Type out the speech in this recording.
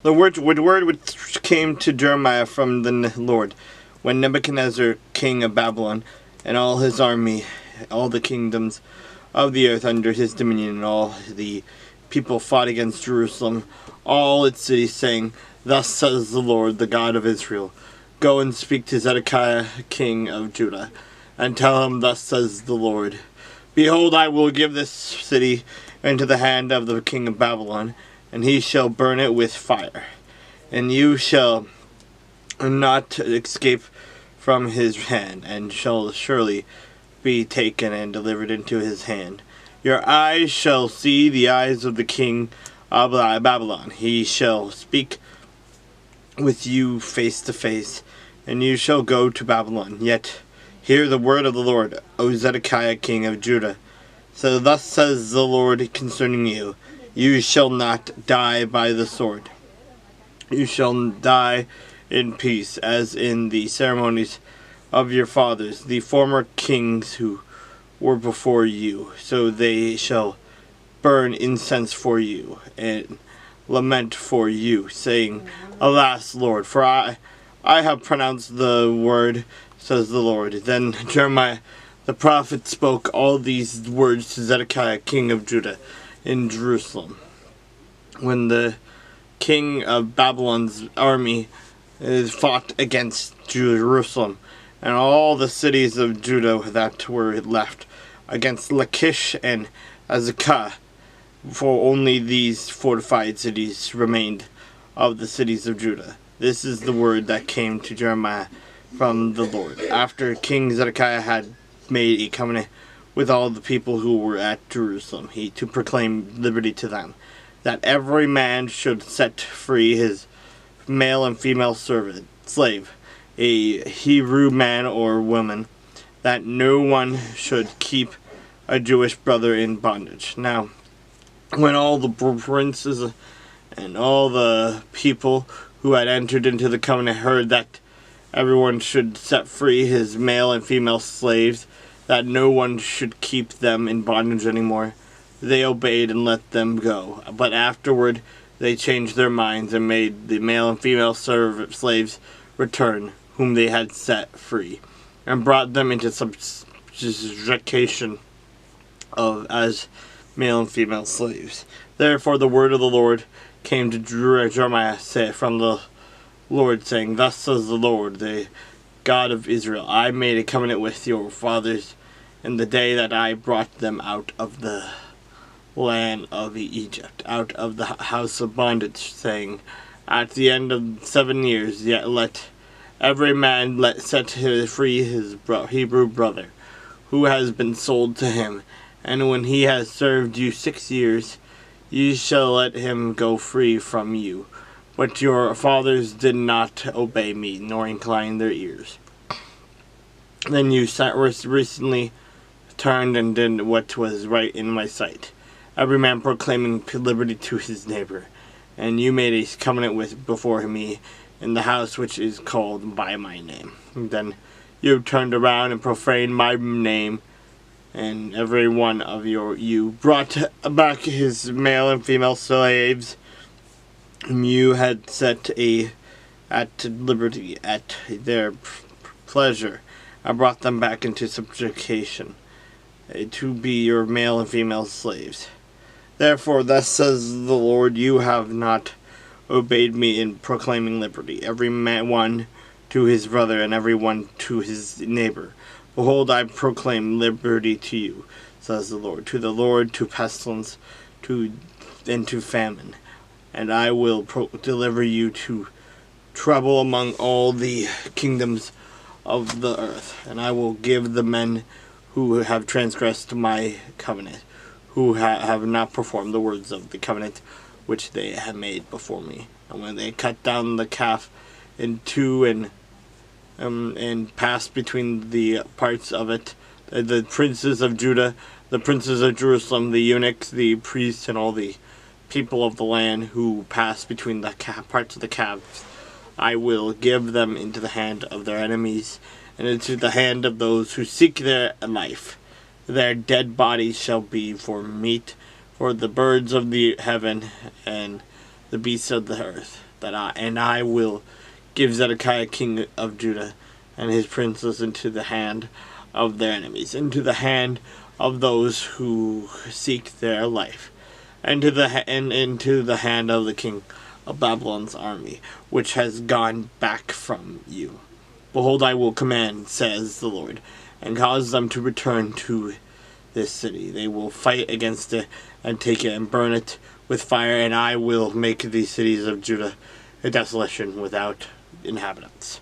The word which came to Jeremiah from the Lord, when Nebuchadnezzar, king of Babylon, and all his army, all the kingdoms of the earth under his dominion, and all the people fought against Jerusalem, all its cities, saying, Thus says the Lord, the God of Israel, Go and speak to Zedekiah, king of Judah, and tell him, Thus says the Lord, Behold, I will give this city into the hand of the king of Babylon, and he shall burn it with fire, and you shall not escape from his hand, and shall surely be taken and delivered into his hand. Your eyes shall see the eyes of the king of Babylon. He shall speak with you face to face, and you shall go to Babylon. Yet hear the word of the Lord, O Zedekiah, king of Judah. So thus says the Lord concerning you, You shall not die by the sword. You shall die in peace, as in the ceremonies of your fathers, the former kings who were before you. So they shall burn incense for you, and lament for you, saying, Alas, Lord, for I have pronounced the word, says the Lord. Then Jeremiah the prophet spoke all these words to Zedekiah, king of Judah, in Jerusalem, when the king of Babylon's army fought against Jerusalem, and all the cities of Judah that were left, against Lachish and Azekah, for only these fortified cities remained of the cities of Judah. This is the word that came to Jeremiah from the Lord, after King Zedekiah had made a covenant with all the people who were at Jerusalem, to proclaim liberty to them, that every man should set free his male and female slave, a Hebrew man or woman, that no one should keep a Jewish brother in bondage. Now, when all the princes and all the people who had entered into the covenant heard that everyone should set free his male and female slaves, that no one should keep them in bondage anymore, they obeyed and let them go. But afterward they changed their minds and made the male and female slaves return, whom they had set free, and brought them into subjection as male and female slaves. Therefore the word of the Lord came to Jeremiah from the Lord, saying, Thus says the Lord, the God of Israel, I made a covenant with your fathers in the day that I brought them out of the land of Egypt, out of the house of bondage, saying, At the end of 7 years, yet let every man set free his Hebrew brother, who has been sold to him, and when he has served you 6 years, you shall let him go free from you. But your fathers did not obey me, nor incline their ears. Then you recently turned and did what was right in my sight, every man proclaiming liberty to his neighbor. And you made a covenant before me in the house which is called by my name. And then you turned around and profaned my name, and every one of you brought back his male and female slaves, whom you had set at liberty at their pleasure. I brought them back into subjection, to be your male and female slaves. Therefore, thus says the Lord, you have not obeyed me in proclaiming liberty, every one to his brother, and every one to his neighbor. Behold, I proclaim liberty to you, says the Lord, to pestilence, and to famine. And I will deliver you to trouble among all the kingdoms of the earth. And I will give the men who have transgressed my covenant, who have not performed the words of the covenant which they have made before me. And when they cut down the calf in two and passed between the parts of it, the princes of Judah, the princes of Jerusalem, the eunuchs, the priests, and all the people of the land who pass between the parts of the calves, I will give them into the hand of their enemies, and into the hand of those who seek their life. Their dead bodies shall be for meat for the birds of the heaven and the beasts of the earth. I will give Zedekiah king of Judah and his princes into the hand of their enemies, into the hand of those who seek their life, and into the hand of the king of Babylon's army, which has gone back from you. Behold, I will command, says the Lord, and cause them to return to this city. They will fight against it and take it and burn it with fire, and I will make these cities of Judah a desolation without inhabitants.